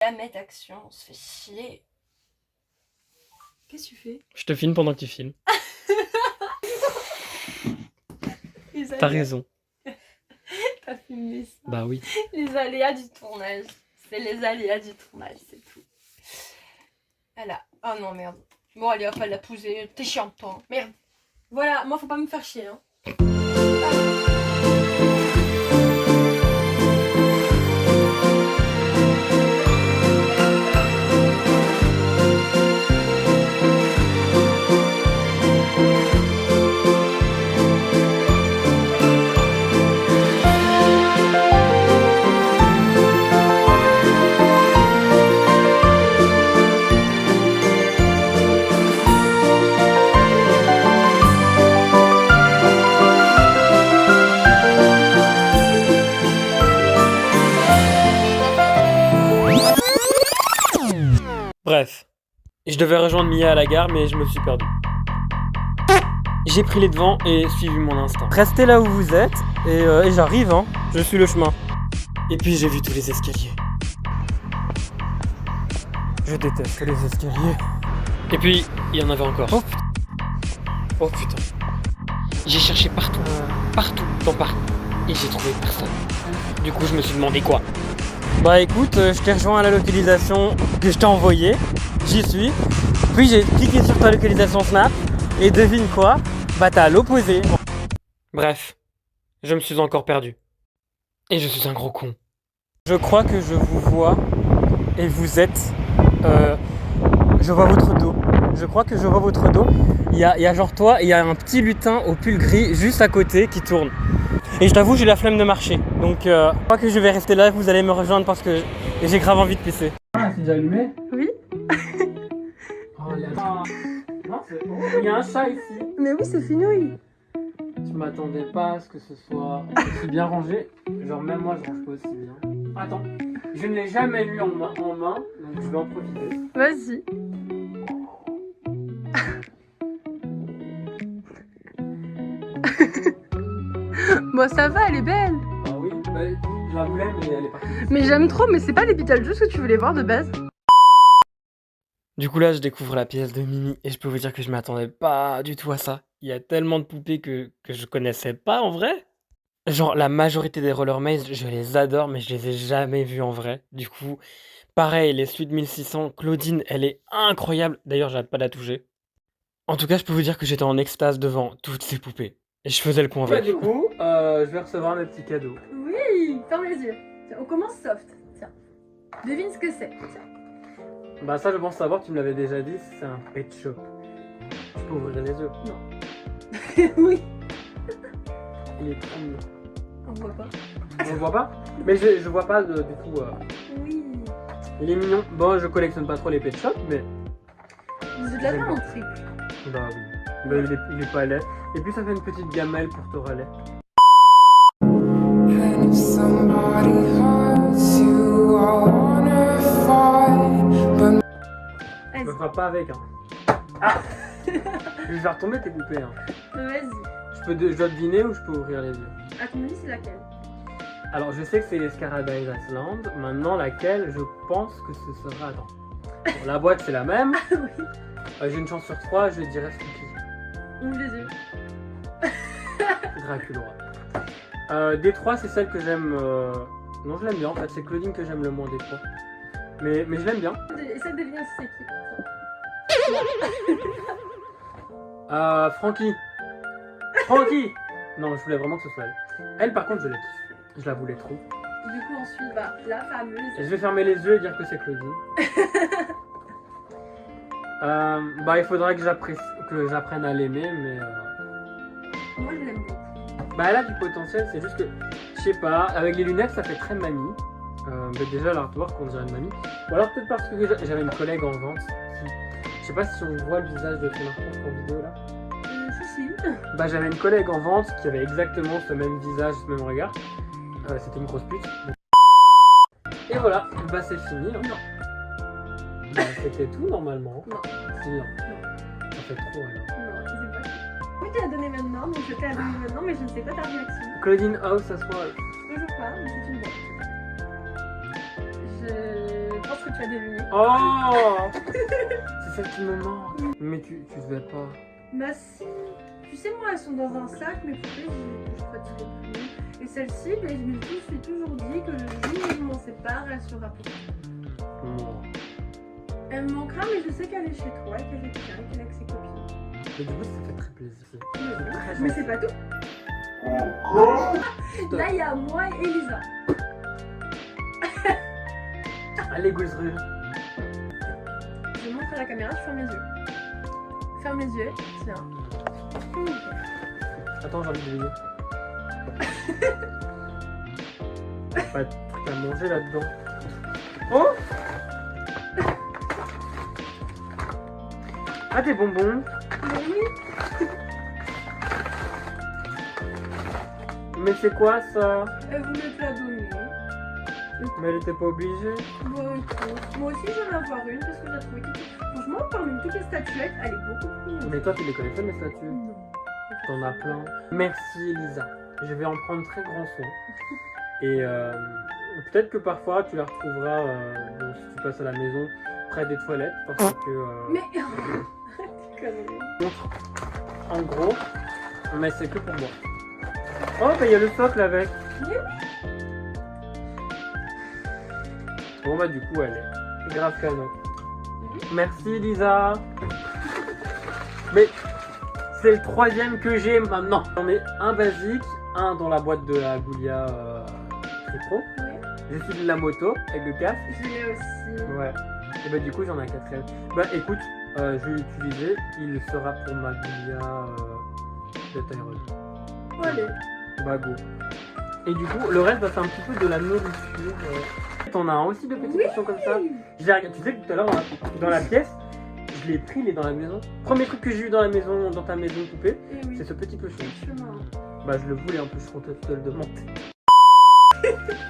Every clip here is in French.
La mettre action, on se fait chier. Qu'est-ce que tu fais? Je te filme pendant que tu filmes. T'as raison. T'as filmé ça. Bah oui. Les aléas du tournage. C'est les aléas du tournage, c'est tout. Voilà. Oh non, merde. Bon, allez, hop, elle l'a posé. T'es chiant, toi. Hein. Merde. Voilà, moi, faut pas me faire chier. Hein. Bref. Je devais rejoindre Mia à la gare, mais je me suis perdu. J'ai pris les devants et suivi mon instinct. Restez là où vous êtes et j'arrive, hein. Je suis le chemin. Et puis j'ai vu tous les escaliers. Je déteste les escaliers. Et puis, il y en avait encore. Oh putain. Oh putain. J'ai cherché partout, dans Paris. Et j'ai trouvé personne. Du coup, je me suis demandé quoi. Bah écoute, je t'ai rejoint à la localisation que je t'ai envoyée. J'y suis. Puis j'ai cliqué sur ta localisation Snap. Et devine quoi? Bah t'as à l'opposé. Bref, je me suis encore perdu. Et je suis un gros con. Je crois que je vous vois. Et vous êtes... je vois votre dos. Je crois que je vois votre dos. Il y a genre toi, et il y a un petit lutin au pull gris juste à côté qui tourne. Et je t'avoue, j'ai la flemme de marcher. Donc je crois que je vais rester là, vous allez me rejoindre parce que j'ai grave envie de pisser. Ah, c'est déjà allumé? Oui. Oh, non, il y a un chat ici. Mais oui, c'est Finouille. Je m'attendais pas à ce que ce soit aussi bien rangé. Genre même moi, je range pas aussi bien. Attends, je ne l'ai jamais eu en main, donc je vais en profiter. Vas-y. Bon, ça va, elle est belle. Ah oui, bah, je la voulais, mais elle est partie. Mais j'aime trop, mais c'est pas les Beetlejuice que tu voulais voir de base. Du coup là, je découvre la pièce de Mimi et je peux vous dire que je m'attendais pas du tout à ça. Il y a tellement de poupées que je connaissais pas en vrai. Genre la majorité des Roller Maze, je les adore, mais je les ai jamais vus en vrai. Du coup, pareil, les Suite 1600, Claudine, elle est incroyable. D'ailleurs, j'arrête pas de la toucher. En tout cas, je peux vous dire que j'étais en extase devant toutes ces poupées. Et je faisais le con avec. Du coup, je vais recevoir mes petits cadeaux. Oui, ferme les yeux. Tiens, on commence soft. Tiens, devine ce que c'est. Tiens. Bah ça, je pense savoir, tu me l'avais déjà dit, c'est un pet shop. Je peux ouvrir les yeux. Non. Oui. Il est trop mignon. On voit pas. On le voit pas? Mais je vois pas du tout. Oui. Il est mignon. Bon, je collectionne pas trop les pet shops, mais... Vous êtes là en triple. Bah oui. Bah, il est pas laid. Et puis ça fait une petite gamelle pour te relais. And if somebody hurts you, I wanna fight, but Je me frappe pas avec, hein. Ah. Je vais faire tomber tes poupées, hein. Vas-y. Je dois deviner ou je peux ouvrir les yeux? À ton avis, c'est laquelle? Alors, je sais que c'est les Scarabée Island. Maintenant, laquelle, je pense que ce sera... Attends. Bon, la boîte, c'est la même. Oui. J'ai une chance sur 3, je dirais Spooky. Ouvre les yeux. Dracula. Des 3, c'est celle que j'aime... Non, je l'aime bien, en fait. C'est Claudine que j'aime le moins des 3. Mais je l'aime bien. Essaie de deviner si c'est qui. Francky. Francky. Non, je voulais vraiment que ce soit elle. Elle, par contre, je la kiffe. Je la voulais trop. Du coup, ensuite, bah, la fameuse. Et je vais fermer les yeux et dire que c'est Claudine. Bah, il faudra que j'apprenne à l'aimer, mais... Moi, je l'aime beaucoup. Bah, elle a du potentiel, c'est juste que... Je sais pas, avec les lunettes, ça fait très mamie. Mais déjà, l'artwork, on dirait une mamie. Ou alors peut-être parce que j'avais une collègue en vente qui... Je sais pas si on voit le visage de son artwork en vidéo, là. Si. Bah, j'avais une collègue en vente qui avait exactement ce même visage, ce même regard. C'était une grosse pute. Et voilà, bah c'est fini. Hein. Non. Bah, c'était tout normalement. Non. Si, hein. Ça fait trop alors. Non, je sais pas. Oui, tu l'as donné maintenant, donc je t'ai la donné maintenant, mais je ne sais pas ta réaction. Claudine House, ça se voit. Toujours pas, mais c'est une bonne. Je pense que que tu as deviné. Oh c'est celle qui me manque. Mais tu devais pas. Bah si. Tu sais, moi, elles sont dans un sac, mes poupées, je pratiquerai plus. Et celle-ci, ben, je me suis toujours dit que le jour où je m'en sépare, elle sera pour toi. Elle me manquera, mais je sais qu'elle est chez toi, qu'elle est bien, qu'elle est avec ses copines. Et du coup, ça fait très plaisir. Mais c'est pas tout. Là, il y a moi et Elisa. Allez, Gouzeru. Je montre à la caméra, je ferme les yeux. Ferme les yeux, tiens. Attends, j'ai envie de deviner. Pas de truc à manger là-dedans. Oh ah, des bonbons. Mais oui. Mais c'est quoi ça? Elle voulait te la donner. Mais elle était pas obligée. Bon, écoute, moi aussi j'en ai avoir une parce que j'ai trouvé que... Franchement, parmi toutes les statuettes, elle est beaucoup plus... Mais toi, tu les connais pas, mes statues? Non. T'en as plein. Merci, Elisa. Je vais en prendre très grand soin. Et peut-être que parfois, tu la retrouveras donc, si tu passes à la maison, près des toilettes. Parce que... Mais... T'es connerie. En gros, mais c'est que pour moi. Oh, bah il y a le socle avec. Mais oui. Bon, bah du coup, elle est grave canon. Merci, Elisa. Mais c'est le 3e que j'ai maintenant. J'en ai un basique, un dans la boîte de la Goulia Tripro. Ouais. J'ai celui de la moto avec le casque. Je l'ai aussi. Ouais. Et bah du coup, j'en ai un 4e. Bah écoute, je vais l'utiliser. Il sera pour ma Goulia de Tyrone. Allez. Bah go. Et du coup, le reste, bah, c'est un petit peu de la nourriture. T'en as un aussi de petites portions comme ça. Tu sais que tout à l'heure, dans la pièce, je l'ai pris, il est dans la maison. Premier truc que j'ai eu dans la maison, dans ta maison poupée, Et oui. c'est ce petit pochon. Chemin. Bah je le voulais en plus, je comptais te le demander.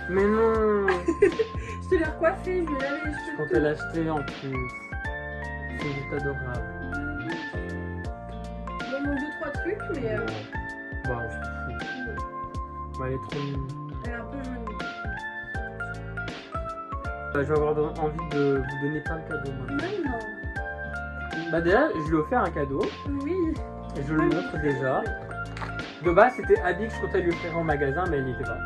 Mais non, Je te l'ai recoiffé, je vais laver les je cheveux. comptais l'acheter en plus. C'est juste adorable. Il me manque 2-3 trucs, mais Bah je te fous. Bah, elle est trop mignonne. elle est un peu jaune. Bah, je vais avoir envie de vous donner plein de cadeaux maintenant. Mais non. Bah déjà, je lui ai offert un cadeau. Oui. Et je le montre déjà. De base, c'était Abby que je comptais lui offrir en magasin, mais elle n'y était pas.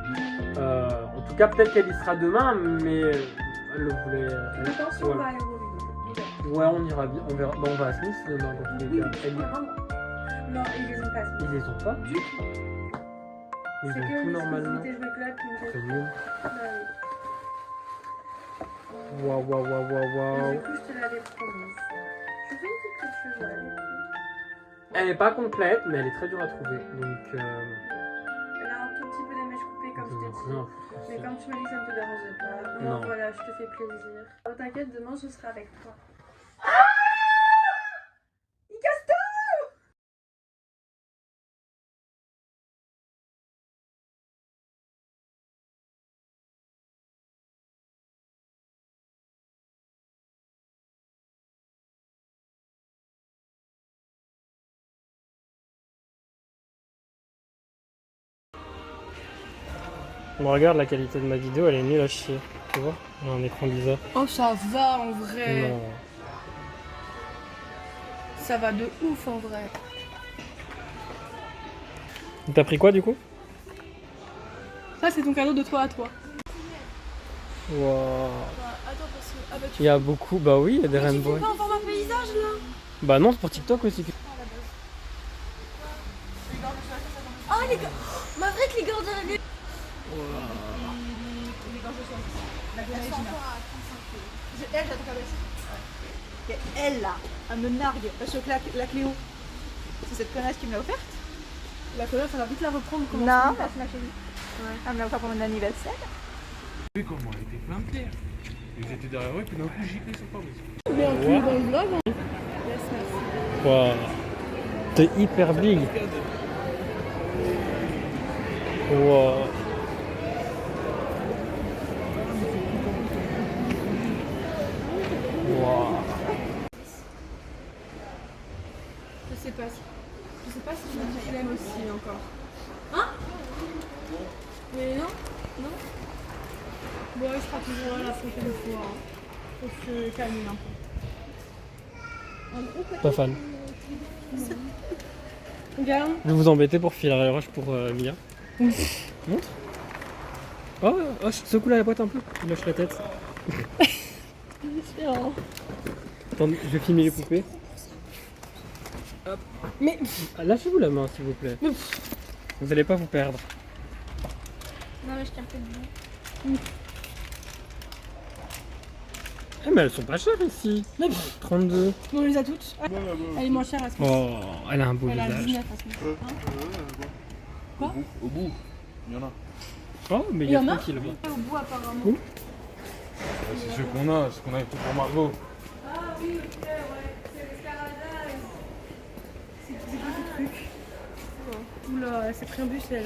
En tout cas, peut-être qu'elle y sera demain, mais elle le voulait. Attention, on va aller au Ouais, on ira bien. On verra. Bah, on va à Smith demain, dans tous les Oui, cas. Elle y- non, ils les ont pas. Ils les ont pas. Du tout. Ils C'est ont que tout les normalement. exclusivités jouets club qui nous C'est fait. nul. Bah oui. Waouh, waouh, waouh, waouh, Et waouh. du coup, je te l'avais promise. Je fais une petite couture, voilà. Elle est pas complète, mais elle est très dure à trouver. Donc, Elle a un tout petit peu des mèches coupées, comme je t'ai dit. rien. Mais comme tu m'as dit que ça ne te dérangeait pas, Non. non, voilà, je te fais plaisir. Oh, t'inquiète, demain je serai avec toi. Il casse tout! Bon, regarde la qualité de ma vidéo, elle est nulle à chier. Tu vois? J'ai un écran bizarre. Oh, ça va en vrai. Non. Ça va de ouf en vrai. T'as pris quoi du coup? Ça, c'est ton cadeau de toi à toi. Waouh. Attends, parce que. Ah bah, Il y a beaucoup, bah oui, il y a des rainbows. pas en format paysage là? Bah non, c'est pour TikTok aussi. Oh, les gars! Maverick, les gars, on dirait des. Et elle là, elle me nargue parce que la Cléo, c'est cette connasse qui me l'a offerte. La colère, ça va vite la reprendre. Comment Non, c'est ma chérie. Elle me l'a offert pour mon anniversaire. vu comment elle était plein de terre. Ils étaient derrière eux et puis d'un coup JP sur Paris. Mais en plus, dans le vlog. Hein. Yes, merci. Waouh. T'es hyper big. Waouh. Waouh. Je sais pas si je l'aime aussi encore. Hein? Mais non? Non? Bon, il sera toujours là la prochaine fois. Hein. Faut se calmer un peu. Pas fan. Regarde. Je vais vous embêter pour filer la roche pour Mia. Montre. Oh, secoue la boîte un peu. Il lâche la tête. Attendez, je vais filmer les poupées. Hop. Mais Ah, lâchez-vous la main, s'il vous plaît. Vous allez pas vous perdre. Non, mais je tiens plus debout. Eh, mais elles sont pas chères ici. 32. On les a toutes. Ah, elle est moins chère à ce moment. Oh, elle a un beau Elle a visage. 19 à ce moment. Au bout, il y en a. Oh, mais il Il y y a en a tranquille là-bas. Au bout apparemment. C'est ce qu'on a, ce qu'on avait fait pour Margot. Ah oui, ok, ouais, c'est l'escaradage. C'est quoi ce truc? Oula, elle s'est pris un bus elle.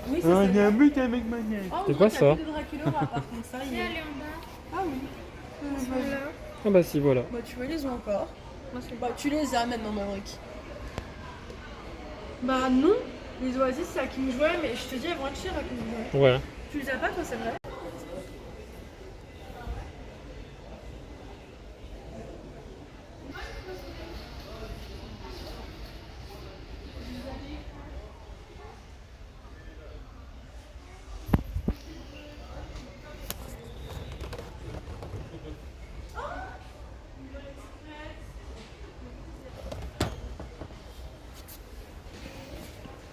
Oui, c'est Ah, ça. il y a un but avec ma nièce. Oh, on C'est dirait quoi qu'il y a ça? plus de Dracula, par contre, ça y est. Elle est en bas. Ah oui. Voilà. Ah bah si, voilà. Bah tu vois, ils les ont encore. Bah, tu les as maintenant, Maverick. Bah non. Les oasis, c'est à qui me jouait, mais je te dis, elles vont être chères à qui me jouait. Ouais. Tu les as pas, toi, c'est vrai?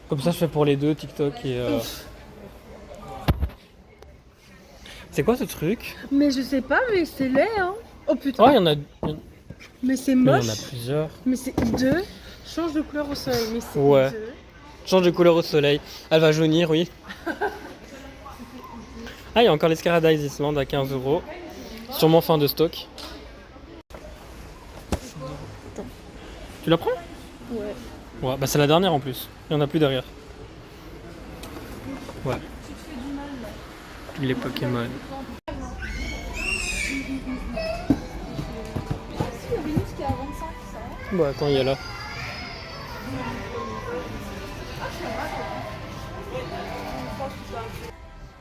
Comme ça, je fais pour les deux, TikTok et... C'est quoi ce truc? Mais je sais pas, mais c'est laid, hein. Oh Oh, putain. il y en a... Mais c'est Mais il moche. y en a plusieurs. Mais c'est hideux. Change de couleur au soleil, mais c'est Ouais. hideux. Change de couleur au soleil. Elle va jaunir, oui. Ah, il y a encore l'Escaradise Island à 15 €. Sûrement fin de stock. Tu la prends? Ouais. Ouais, bah c'est la dernière en plus. Il y en a plus derrière. Ouais. Les Pokémon. Il y avait une qui est à 25, ça. Bah attends, il y a là.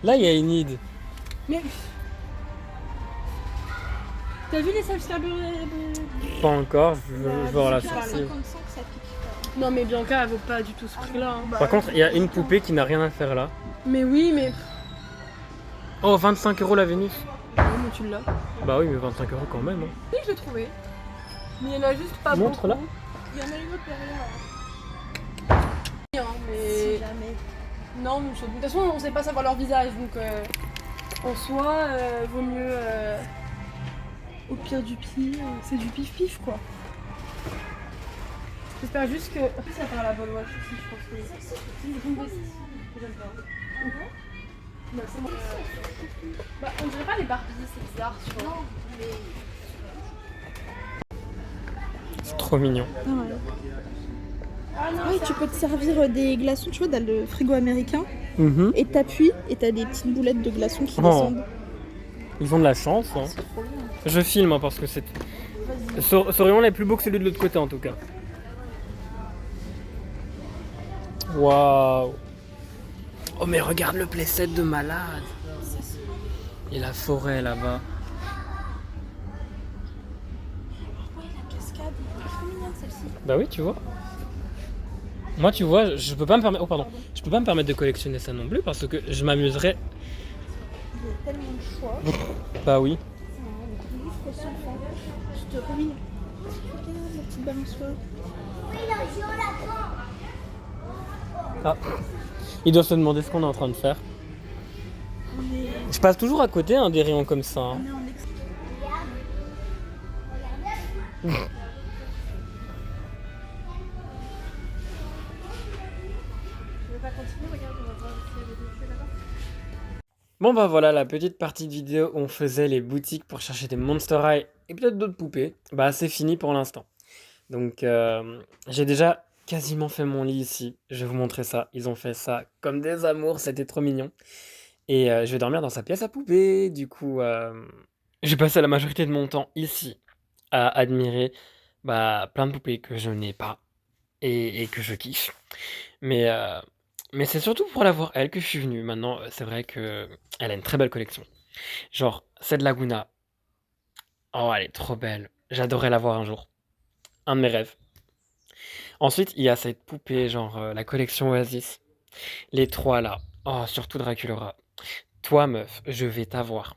Là, il y a Enid. Mais. T'as vu les self-stabulés? Pas encore, je veux voir la À sortie. 55, ça pique. Non, mais Bianca, elle vaut pas du tout ce prix-là. Hein. Par contre, il y a une poupée qui n'a rien à faire là. Mais oui, mais. Oh, 25 € la Vénus. Non, mais tu l'as. Bah oui, mais 25 € quand même. Hein. Oui, je l'ai trouvé. Mais il y en a juste pas Montre là. beaucoup. Il y en a une autre derrière. Hein, Si mais. jamais. Non, mais de toute façon, on sait pas savoir leur visage, donc en soi, vaut mieux. Au pire du pire, c'est du pif-pif quoi. J'espère juste que. En plus, ça va faire la bonne watch aussi, je pense que. Si, j'ai tombé ici. J'aime pas. Bah, c'est moi. Bah, on dirait pas les Barbies, c'est bizarre, tu vois. C'est trop mignon. Oui, tu peux te servir des glaçons, tu vois, dans le frigo américain. Mhm. Et t'appuies et t'as des petites boulettes de glaçons qui Oh. descendent. Ils ont de la chance. Hein. Je filme hein, parce que c'est. Ce rayon là est plus beau que celui de l'autre côté en tout cas. Waouh. Oh mais regarde le playset de malade. Et la forêt là-bas. Ouais, la cascade, elle est trop mignonne celle-ci. Bah oui, tu vois. Moi, tu vois, je peux pas me permettre. Oh pardon. Je peux pas me permettre de collectionner ça non plus parce que je m'amuserais. Il y a tellement de choix. Bah oui. Le livre sans fin. Je te remets. Regarde la petite balançoire. Ah. Ils doivent se demander ce qu'on est en train de faire. On est, Je passe toujours à côté hein, des rayons comme ça. Hein. on est en ex. Je vais pas continuer, regarde, on va voir s'il y a des bouchées là-bas. Bon bah voilà la petite partie de vidéo où on faisait les boutiques pour chercher des Monster High et peut-être d'autres poupées. Bah c'est fini pour l'instant. Donc j'ai déjà quasiment fait mon lit ici. Je vais vous montrer ça. Ils ont fait ça comme des amours, c'était trop mignon. Et je vais dormir dans sa pièce à poupée. Du coup j'ai passé la majorité de mon temps ici à admirer plein de poupées que je n'ai pas et que je kiffe. Mais c'est surtout pour la voir elle que je suis venu. Maintenant, c'est vrai que elle a une très belle collection. Genre, cette Laguna, Oh, elle est trop belle. J'adorais la voir un jour. Un de mes rêves. Ensuite, il y a cette poupée, genre la collection Oasis. Les trois là. Oh, surtout Draculaura. Toi, meuf, je vais t'avoir.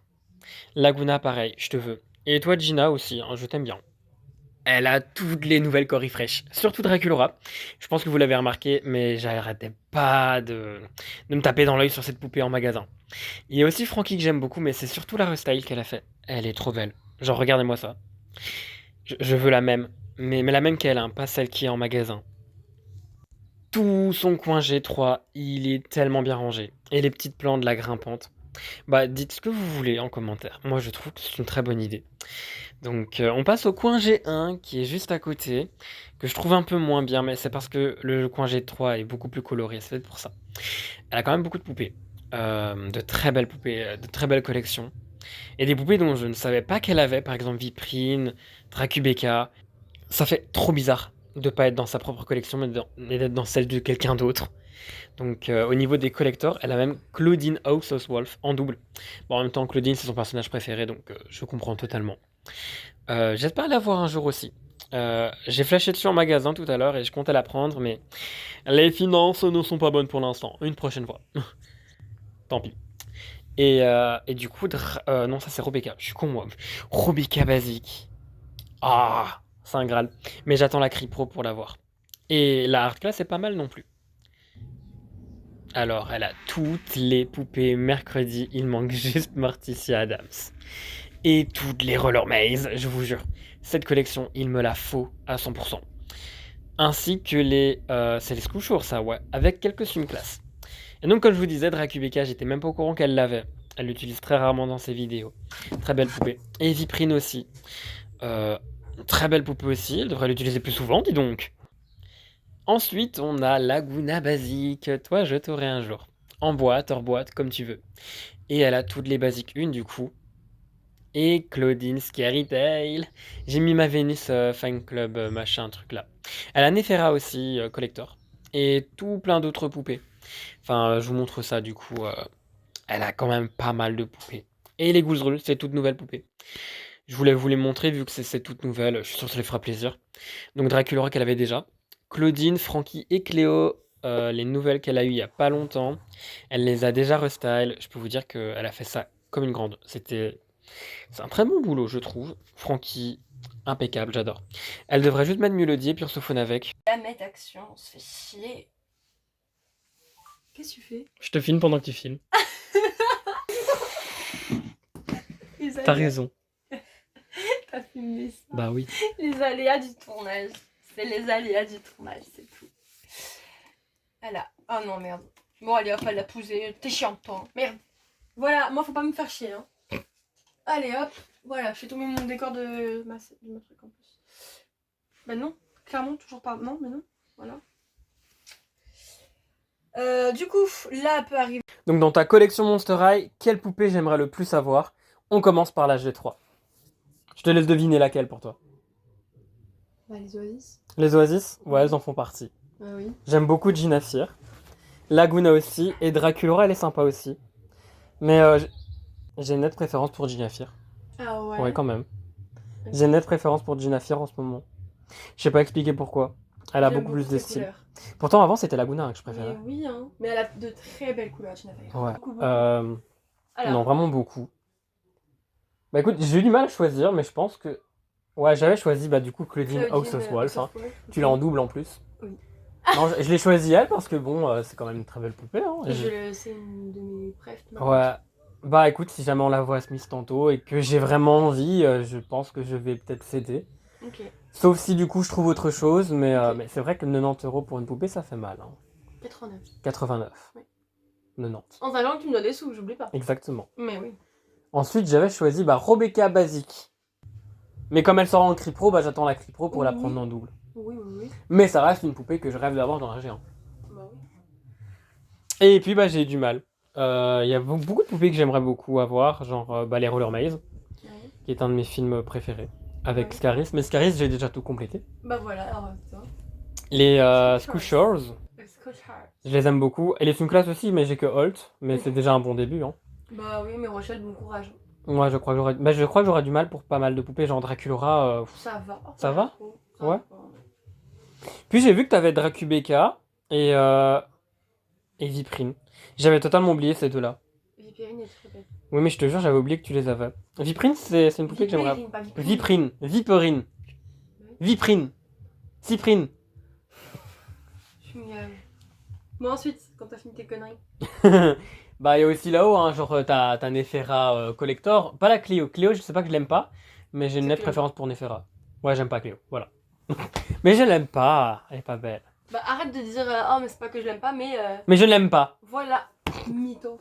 Laguna, pareil, je te veux. Et toi, Gina aussi, hein, je t'aime bien. Elle a toutes les nouvelles Cory Fresh, surtout Draculaura. Je pense que vous l'avez remarqué, mais j'arrêtais pas de me taper dans l'œil sur cette poupée en magasin. Il y a aussi Frankie que j'aime beaucoup, mais c'est surtout la restyle qu'elle a fait. Elle est trop belle. Genre, regardez-moi ça. Je veux la même, mais la même qu'elle, hein, pas celle qui est en magasin. Tout son coin G3, il est tellement bien rangé. Et les petites plantes de la grimpante. Bah, dites ce que vous voulez en commentaire. Moi, je trouve que c'est une très bonne idée. Donc, on passe au coin G1 qui est juste à côté, que je trouve un peu moins bien, mais c'est parce que le coin G3 est beaucoup plus coloré, c'est peut-être pour ça. Elle a quand même beaucoup de poupées, de très belles poupées, de très belles collections, et des poupées dont je ne savais pas qu'elle avait, par exemple Viprine, Dracubeka. Ça fait trop bizarre de pas être dans sa propre collection, mais d'être dans celle de quelqu'un d'autre. Donc, au niveau des collectors, elle a même Claudine House of Wolf en double. Bon, en même temps, Claudine, c'est son personnage préféré, donc je comprends totalement. J'espère la voir un jour aussi. J'ai flashé dessus en magasin tout à l'heure et je comptais la prendre, mais les finances ne sont pas bonnes pour l'instant. Une prochaine fois. Tant pis. Et du coup, non, ça c'est Rebecca. Je suis con, moi. Rebecca basique. Ah, c'est un Graal. Mais j'attends la Cri Pro pour la voir. Et la Hard Class est pas mal non plus. Alors, elle a toutes les poupées mercredi. Il manque juste Morticia Adams. Et toutes les Roller Maze, je vous jure. Cette collection, il me la faut à 100%. Ainsi que les... c'est les Scoochures, ça, ouais. Avec quelques Swim-Class. Et donc, comme je vous disais, Dracubeka, j'étais même pas au courant qu'elle l'avait. Elle l'utilise très rarement dans ses vidéos. Très belle poupée. Et Viprine aussi. Très belle poupée aussi. Elle devrait l'utiliser plus souvent, dis donc. Ensuite, on a Laguna basique. Toi, je t'aurai un jour. En boîte, hors boîte, comme tu veux. Et elle a toutes les basiques 1 du coup. Et Claudine Scary Tail. J'ai mis ma Vénus Fan Club machin truc là. Elle a Nefera aussi collector. Et tout plein d'autres poupées. Enfin, je vous montre ça du coup. Elle a quand même pas mal de poupées. Et les Gouzrul, c'est toutes nouvelles poupées. Je voulais vous les montrer vu que c'est toutes nouvelles. Je suis sûr que ça les fera plaisir. Donc Draculaura qu'elle avait déjà. Claudine, Frankie et Cléo. Les nouvelles qu'elle a eues il y a pas longtemps. Elle les a déjà restyle. Je peux vous dire qu'elle a fait ça comme une grande. C'est un très bon boulot, je trouve. Frankie, impeccable, j'adore. Elle devrait juste mettre Mélodie et puis Ursophone avec. La mettre action, on se fait chier. Qu'est-ce que tu fais? Je te filme pendant que tu filmes. T'as raison. T'as filmé ça. Bah oui. Les aléas du tournage. C'est les aléas du tournage, c'est tout. Voilà. Oh non, merde. Bon, allez, hop, elle a posé. T'es chiant, toi. Merde. Voilà, moi, faut pas me faire chier. Hein. Allez, hop. Voilà, je fais tomber mon décor de ma truc en plus. Bah non, clairement, toujours pas. Non, mais non. Voilà. Du coup, là peut arriver. Donc dans ta collection Monster High, quelle poupée j'aimerais le plus avoir? On commence par la G3. Je te laisse deviner laquelle pour toi. Bah, les Oasis. Les Oasis? Ouais, elles en font partie. Ah oui. J'aime beaucoup Gina Fear. Laguna aussi. Et Draculaura, elle est sympa aussi. Mais j'ai une nette préférence pour Gina Fear. Ah ouais. Ouais, quand même. J'ai une nette préférence pour Gina Fear en ce moment. Je sais pas expliquer pourquoi. Elle a J'aime beaucoup plus de ses style. couleurs. Pourtant, avant, c'était Laguna que je préférais. Mais oui, hein. Mais elle a de très belles couleurs, Gina Fear. Ouais. Beaucoup. Non, Alors, vraiment beaucoup. Bah écoute, j'ai eu du mal à choisir, mais je pense que... Ouais, j'avais choisi bah du coup Claudine House of Wolf. Hein. Tu l'as en double en plus. Oui. Non, je l'ai choisi elle parce que bon, c'est quand même une très belle poupée. Hein. C'est une de mes préf. Ouais. Bah écoute, si jamais on la voit à Smith tantôt et que j'ai vraiment envie, je pense que je vais peut-être céder. Ok. Sauf si du coup je trouve autre chose, mais c'est vrai que 90€ pour une poupée ça fait mal. Hein. 89. 89. Oui. 90. En sachant que tu me dois des sous, j'oublie pas. Exactement. Mais oui. Ensuite j'avais choisi Rebecca basique. Mais comme elle sort en Cri Pro, bah j'attends la Cri Pro pour la prendre en double. Oui, oui, oui. Mais ça reste une poupée que je rêve d'avoir dans un géant. Bah oui. Et puis bah j'ai eu du mal. Il y a beaucoup de poupées que j'aimerais beaucoup avoir, genre les Roller Maze, Ouais. qui est un de mes films préférés, avec Ouais. Scaris. Mais Scaris, j'ai déjà tout complété. Bah voilà, alors toi. Les Scoochures, Scotch Heart. je les aime beaucoup. Et les Swim Class aussi, mais j'ai que Holt, mais c'est déjà un bon début. Hein. Bah oui, mais Rochelle, bon courage. Moi, je crois que j'aurais du mal pour pas mal de poupées, genre Draculaura. Ça va. Ça va trop. Ouais. va. Puis j'ai vu que t'avais Dracubeka et Viprine. J'avais totalement oublié ces deux-là. Vipérine est très belle. Oui, mais je te jure, j'avais oublié que tu les avais. Viprine, c'est une poupée que j'aimerais. Vipérine, pas Viprine. Viprine, Viperine, Viprine, Cyprine. Je suis mignonne. Bon, ensuite, quand t'as fini tes conneries. Bah, il y a aussi là-haut, hein, genre t'as Nefera Collector. Pas la Cléo. Cléo, je sais pas que je l'aime pas, mais j'ai une C'est nette Cléo. préférence pour Nefera. Ouais, j'aime pas Cléo, voilà. Mais je l'aime pas, elle est pas belle. Bah, arrête de dire oh, mais c'est pas que je l'aime pas, mais Mais je l'aime pas. voilà. Mytho.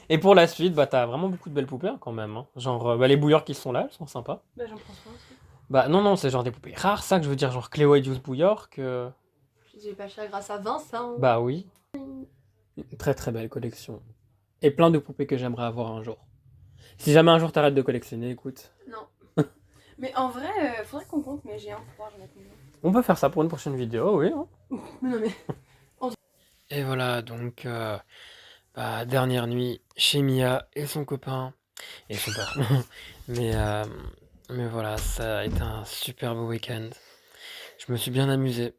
Et pour la suite, bah t'as vraiment beaucoup de belles poupées hein, quand même. Hein. Genre, bah, les bouillards qui sont là, elles sont sympas. Bah, j'en prends soin aussi. Bah non, c'est genre des poupées rares, ça que je veux dire, genre Cléo et Juice Bouillard que... J'ai pas cher grâce à Vincent. Bah oui. Une très très belle collection. Et plein de poupées que j'aimerais avoir un jour. Si jamais un jour t'arrêtes de collectionner, écoute. Non. Mais en vrai, faudrait qu'on compte, mais j'ai un pouvoir, j'en ai combien. On peut faire ça pour une prochaine vidéo, oui. Hein. Mais non, mais. Et voilà, donc, bah, dernière nuit chez Mia et son copain. Et son père. mais voilà, ça a été un super beau week-end. Je me suis bien amusé.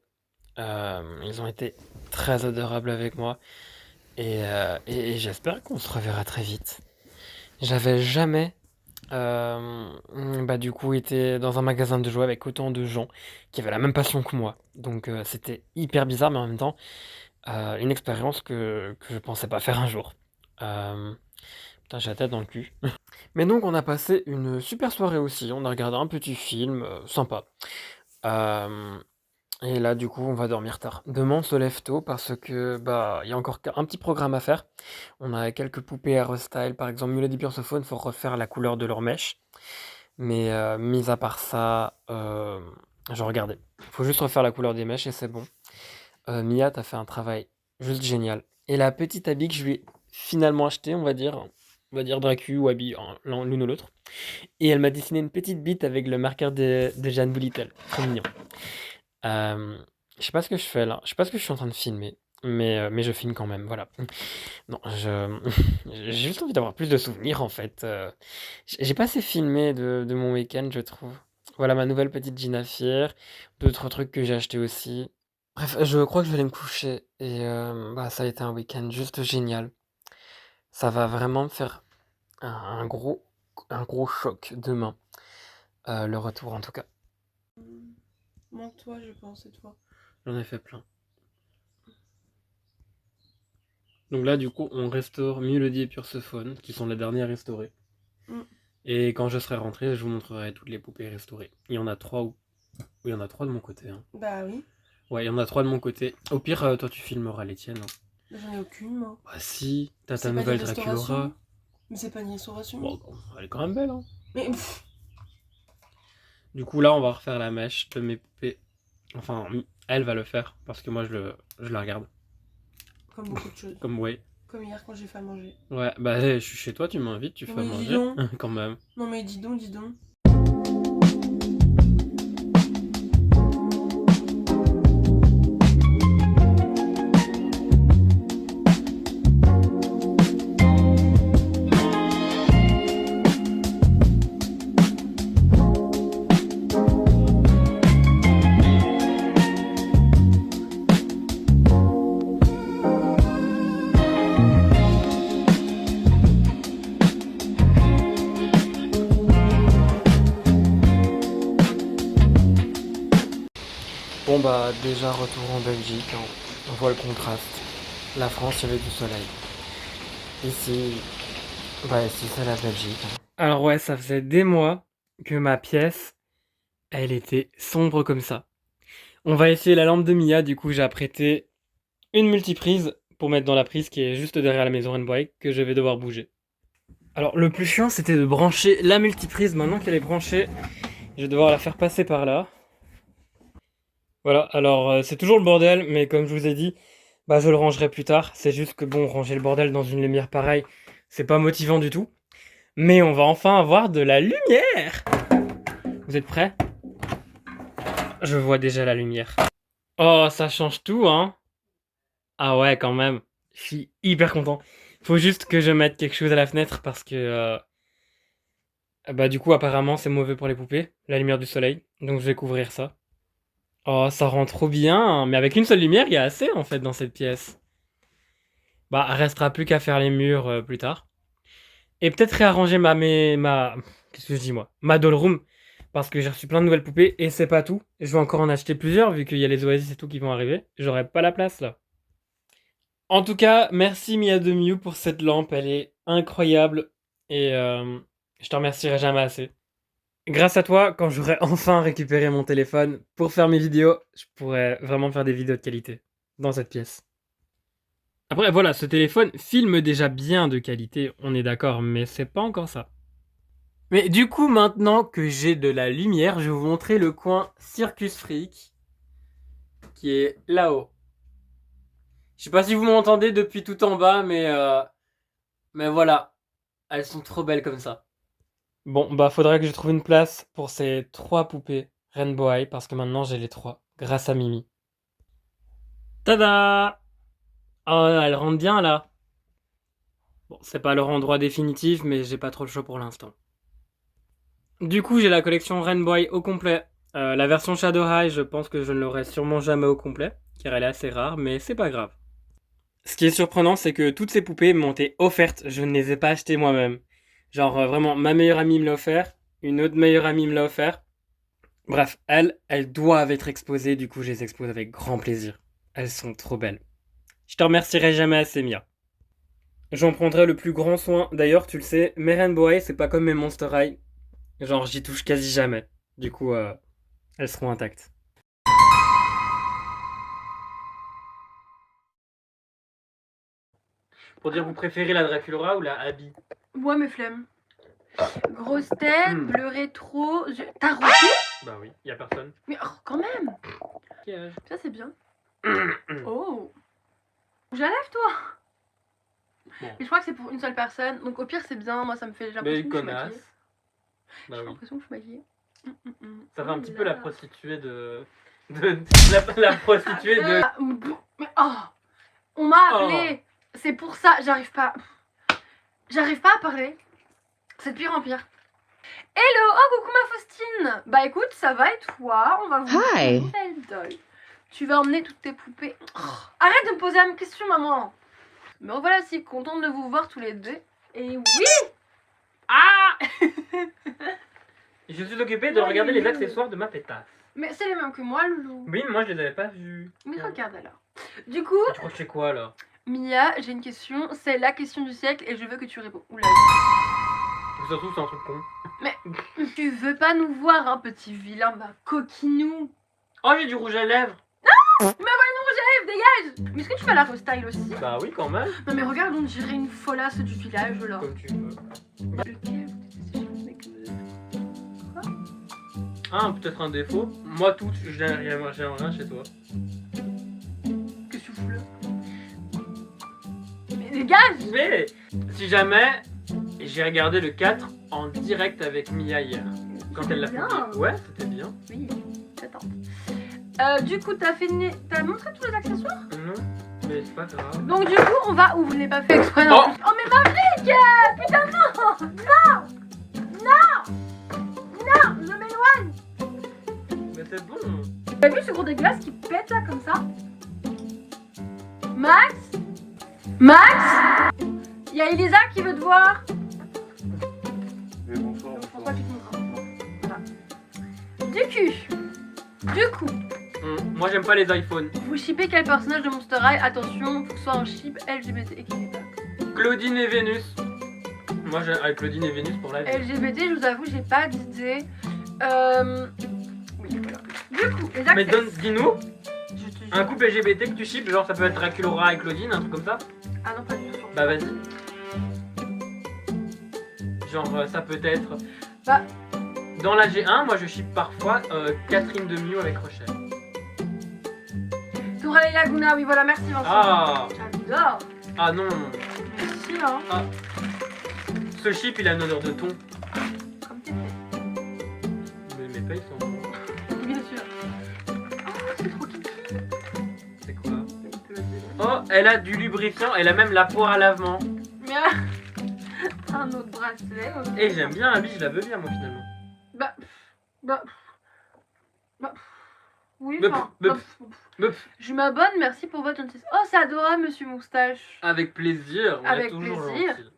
Ils ont été très adorables avec moi. Et j'espère qu'on se reverra très vite. J'avais jamais, bah, du coup, été dans un magasin de jouets avec autant de gens qui avaient la même passion que moi. Donc, c'était hyper bizarre, mais en même temps, une expérience que je pensais pas faire un jour. Putain, j'ai la tête dans le cul. Mais donc, on a passé une super soirée aussi. On a regardé un petit film sympa. Euh, et là, du coup, on va dormir tard. Demain, on se lève tôt parce que bah, il y a encore un petit programme à faire. On a quelques poupées à restyle, par exemple, Mulady Pursophone, faut refaire la couleur de leur mèche. Mais mis à part ça, je regardais. Faut juste refaire la couleur des mèches et c'est bon. Mia, t'as fait un travail juste génial. Et la petite habit que je lui ai finalement acheté, on va dire Dracu ou Abby, l'une ou l'autre. Et elle m'a dessiné une petite bite avec le marqueur de Jeanne Boulittel. Trop mignon. Je sais pas ce que je fais là. Je sais pas ce que je suis en train de filmer. Mais je filme quand même, voilà. Non, j'ai juste envie d'avoir plus de souvenirs en fait. J'ai pas assez filmé de mon week-end, je trouve. Voilà ma nouvelle petite Gina Fier. D'autres trucs que j'ai acheté aussi. Bref, je crois que je vais aller me coucher. Et bah, ça a été un week-end juste génial. Ça va vraiment me faire un gros choc demain. Le retour en tout cas. Moi, toi, je pense, et toi. J'en ai fait plein. Donc là, du coup, on restaure Mélodie et Pursophone, qui sont les derniers restaurés. Mm. Et quand je serai rentré, je vous montrerai toutes les poupées restaurées. Il y en a 3 ou... Oui, il y en a 3 de mon côté. Hein. Bah oui. Ouais, il y en a 3 de mon côté. Au pire, toi, tu filmeras les tiennes. Hein. J'en ai aucune, moi. Bah si, t'as C'est ta pas nouvelle des Draculaura. restaurations. Mais c'est pas une restauration. Bon, elle est quand même belle. Hein. Mais pff, Du coup, là, on va refaire la mèche de mes poupées. Enfin, elle va le faire, parce que moi, je la regarde. comme beaucoup de choses. Comme, ouais. Comme hier quand j'ai fait à manger. Ouais, bah, je suis chez toi, tu m'invites, tu fais à Oui, dis manger. donc. Quand même. Non mais dis donc, dis donc. Bon bah déjà retour en Belgique, hein. On voit le contraste. La France, il y avait du soleil. Ici, bah ici c'est la Belgique. Hein. Alors ouais, ça faisait des mois que ma pièce, elle était sombre comme ça. On va essayer la lampe de Mia, du coup j'ai apprêté une multiprise pour mettre dans la prise qui est juste derrière la maison Rainbow que je vais devoir bouger. Alors le plus chiant c'était de brancher la multiprise, maintenant qu'elle est branchée, je vais devoir la faire passer par là. Voilà, alors c'est toujours le bordel, mais comme je vous ai dit, bah je le rangerai plus tard. C'est juste que bon, ranger le bordel dans une lumière pareille, c'est pas motivant du tout. Mais on va enfin avoir de la lumière! Vous êtes prêts? Je vois déjà la lumière. Oh, ça change tout, hein? Ah ouais, quand même. Je suis hyper content. Faut juste que je mette quelque chose à la fenêtre parce que Bah du coup apparemment c'est mauvais pour les poupées, la lumière du soleil, donc je vais couvrir ça. Oh ça rend trop bien, mais avec une seule lumière il y a assez en fait dans cette pièce. Bah restera plus qu'à faire les murs plus tard. Et peut-être réarranger ma... Qu'est-ce que je dis moi? Ma doll room, parce que j'ai reçu plein de nouvelles poupées et c'est pas tout. Je vais encore en acheter plusieurs vu qu'il y a les Oasis et tout qui vont arriver. J'aurai pas la place là. En tout cas, merci Mia de Mew pour cette lampe, elle est incroyable et je te remercierai jamais assez. Grâce à toi, quand j'aurai enfin récupéré mon téléphone pour faire mes vidéos, je pourrai vraiment faire des vidéos de qualité dans cette pièce. Après voilà, ce téléphone filme déjà bien de qualité, on est d'accord, mais c'est pas encore ça. Mais du coup, maintenant que j'ai de la lumière, je vais vous montrer le coin Circus Freak qui est là-haut. Je sais pas si vous m'entendez depuis tout en bas, mais voilà, elles sont trop belles comme ça. Bon, bah faudrait que je trouve une place pour ces 3 poupées Rainbow High parce que maintenant j'ai les 3 grâce à Mimi. Tada! Oh, elle rentre bien là. Bon, c'est pas leur endroit définitif, mais j'ai pas trop le choix pour l'instant. Du coup, j'ai la collection Rainbow High au complet. La version Shadow High, je pense que je ne l'aurai sûrement jamais au complet, car elle est assez rare, mais c'est pas grave. Ce qui est surprenant, c'est que toutes ces poupées m'ont été offertes, je ne les ai pas achetées moi-même. Genre vraiment, ma meilleure amie me l'a offert, une autre meilleure amie me l'a offert. Bref, elles doivent être exposées, du coup je les expose avec grand plaisir. Elles sont trop belles. Je te remercierai jamais assez, Mia. J'en prendrai le plus grand soin. D'ailleurs, tu le sais, mes Rainbow High, c'est pas comme mes Monster High. Genre, j'y touche quasi jamais. Du coup, elles seront intactes. Pour dire, vous préférez la Draculaura ou la Abby? Ouais, mes flemmes. Grosse tête, bleu rétro. T'as roté? Bah oui, y a personne. Mais oh, quand même. Quel âge? Ça, c'est bien. Oh. J'enlève, toi. Bon. Et je crois que c'est pour une seule personne. Donc, au pire, c'est bien. Moi, ça me fait. J'ai l'impression Mais que je suis maquillée. connasse. Bah J'ai oui. l'impression que je suis maquillée. Ça fait un petit Oh peu la là. prostituée de... la prostituée de... Mais oh. On m'a appelé. C'est pour ça. J'arrive pas. J'arrive pas à parler. C'est de pire en pire. Hello, oh coucou ma Faustine. Bah écoute, ça va et toi? On va vous montrer une nouvelle doll. Tu vas emmener toutes tes poupées. Oh, arrête de me poser la même question, maman. Me revoilà si contente de vous voir tous les deux. Et oui. Ah. Je suis occupé de regarder les accessoires de ma pétasse. Mais c'est les mêmes que moi, Loulou. Oui, mais moi je les avais pas vus. Mais regarde alors. Du coup, Tu crois que c'est quoi là? Mia, j'ai une question. C'est la question du siècle et je veux que tu réponds. Oula. Surtout c'est un truc con. Tu veux pas nous voir, hein, petit vilain, bah coquinou. Oh, j'ai du rouge à lèvres. Dégage. Mais est-ce que tu vas la restyle aussi? Bah oui, quand même. Non mais regarde, on dirait une folasse du village là. Comme tu veux. Lequel? Ah, peut-être un défaut. Moi, tout, j'ai rien chez toi. Qu'est-ce que tu fous là? Mais dégage. Mais si jamais, j'ai regardé le 4 en direct avec Mia hier. Quand elle l'a Bien. publié. Ouais, c'était bien. Oui, j'attends. Du coup, t'as montré tous les accessoires? Non, mais c'est pas grave. Donc du coup, on va... Ouh, je l'ai pas fait exprès non Oh. plus. Oh mais ma brique. Putain non. Non, je m'éloigne. Mais c'est bon. T'as vu ce gros des glaces qui pète là comme ça? Max? Il y a Elisa qui veut te voir. Mais bonsoir, Je pense pas que tu te montres. Voilà. Du coup, Moi, j'aime pas les iPhones. vous shippez quel personnage de Monster High? Attention, faut que ce soit un ship LGBT équilibré. Claudine et Vénus. Moi, j'ai avec Claudine et Vénus pour la vie. LGBT, je vous avoue, j'ai pas d'idée. Oui, voilà. Du coup, les Mais accessoires. dis-nous Je te jure. un couple LGBT que tu shippes, genre ça peut être Draculaura et Claudine, un truc comme ça. Ah non, pas du tout. Bah vas-y. Genre ça peut être... Bah. Dans la G1, moi je ship parfois Catherine de Mew avec Rochelle. Tourelle et Laguna, oui, voilà, merci Vincent. Ah. J'adore. Ah non. Merci, hein. Ce chip il a une odeur de thon. Comme t'es fait. Mais mes payes sont bons. Bien sûr. Oh, c'est trop kiki. C'est quoi? Oh, elle a du lubrifiant, elle a même la poire à lavement. Mais. Ah un autre bracelet. Et j'aime bien la bite, je la veux bien moi finalement. Bah. Oui, Beup, enfin. beup, beup. Je m'abonne, merci pour votre gentillesse. Oh, c'est adorable, monsieur Moustache. Avec plaisir, on Avec est toujours plaisir. gentil.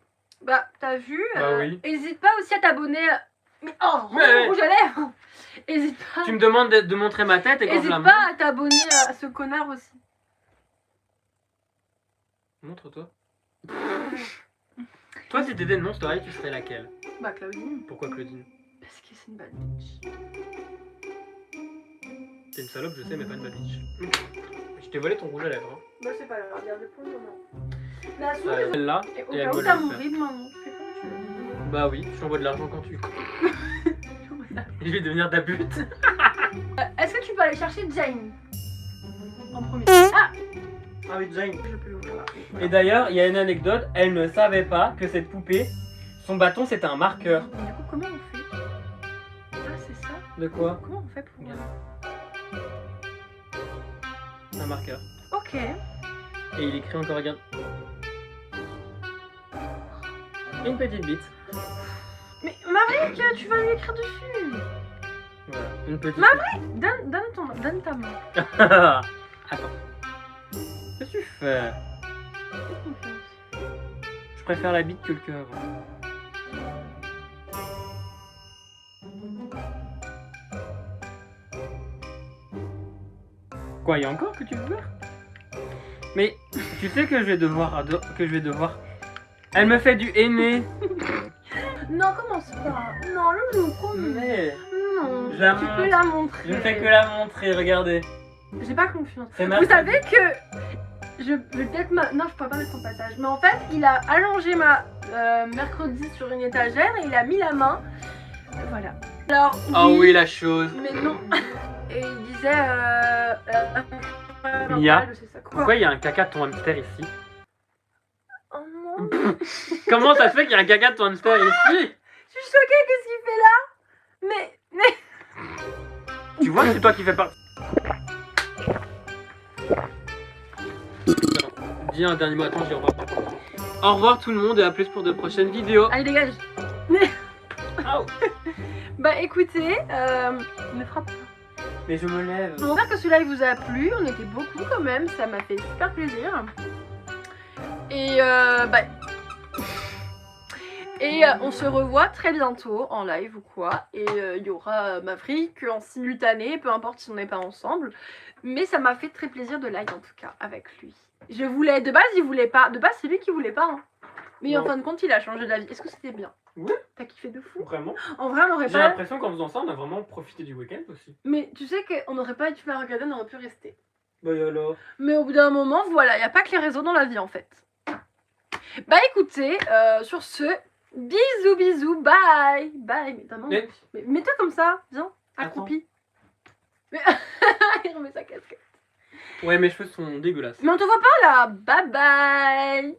Bah, t'as vu Bah oui. Hésite pas aussi à t'abonner. Mais oh, Ouais. rouge à lèvres. Hésite pas. Tu me demandes de montrer ma tête et quand je la Hésite montre... pas à t'abonner à ce connard aussi. Montre-toi. Toi, si t'étais une Monster High, tu serais laquelle? Bah, Claudine. Pourquoi Claudine? Parce que c'est une bad bitch. T'es une salope, je sais, mais pas une bad bitch. Je t'ai volé ton rouge à lèvres. Hein. Bah, c'est pas grave, regardez pour le moment. La souris, Celle-là, et au et elle cas où vole t'as le mon fer. ride maintenant. Tu fais comme tu veux. Bah oui, je t'envoie de l'argent quand tu veux. Je vais devenir ta pute. Est-ce que tu peux aller chercher Jane en premier? Ah, Ah oui, Jane. je peux l'ouvrir là. Et d'ailleurs, il y a une anecdote, elle ne savait pas que cette poupée, son bâton c'était un marqueur. Du coup, comment on fait? Ah, c'est ça? De quoi? Comment on fait pour... Un marqueur. Ok. Et il écrit encore, regarde. Une petite bite. Mais Marie, tu vas lui écrire dessus. Voilà, une petite Donne ta main. Attends. Qu'est-ce que tu fais? Fais confiance. Je préfère la bite que le cœur. Quoi, il y a encore que tu veux faire? Mais tu sais que je vais devoir Elle me fait du aîné. Non, commence pas. Non, loulou, Mais non. Je la Tu montre. peux la montrer. je ne fais que la montrer, regardez. J'ai pas confiance. C'est ma Vous savez que je vais peut-être non, je pourrais pas mettre son passage. Mais en fait, il a allongé ma mercredi sur une étagère et il a mis la main. Voilà. Alors. Oh oui, la chose. Mais non. Et il disait. Mia, je sais ça. Quoi Pourquoi il y a un caca de ton hamster ici? Oh non. Comment ça se fait qu'il y a un caca de ton hamster ici? Je suis choquée, qu'est-ce qu'il fait là? Mais. Tu vois que c'est toi qui fais pas. Dis un dernier mot, attends, je dis au revoir. Au revoir tout le monde et à plus pour de prochaines vidéos. Allez, dégage. Aouh. Bah écoutez, ne frappe pas. Mais je me lève. J'espère que celui-là il vous a plu, on était beaucoup quand même, ça m'a fait super plaisir. Et on se revoit très bientôt en live ou quoi. Et il y aura Maverick en simultané, peu importe si on n'est pas ensemble. Mais ça m'a fait très plaisir de live en tout cas avec lui. Je voulais, de base il voulait pas, de base c'est lui qui voulait pas. Hein. Mais Non. en fin de compte il a changé d'avis. Est-ce que c'était bien? Ouais. T'as kiffé de fou? Vraiment. En vrai on aurait J'ai pas... l'impression qu'en faisant ça, on a vraiment profité du week-end aussi. Mais tu sais qu'on n'aurait pas été à regarder, on aurait pu rester. Bah et alors? Mais au bout d'un moment, voilà, il n'y a pas que les réseaux dans la vie en fait. Bah écoutez, sur ce, bisous bisous, bye. Bye, mais ta main, Mais- mais mets-toi comme ça, viens, Attends. accroupi. Mais il remet sa casquette. Ouais, mes cheveux sont dégueulasses. Mais on te voit pas là, bye bye.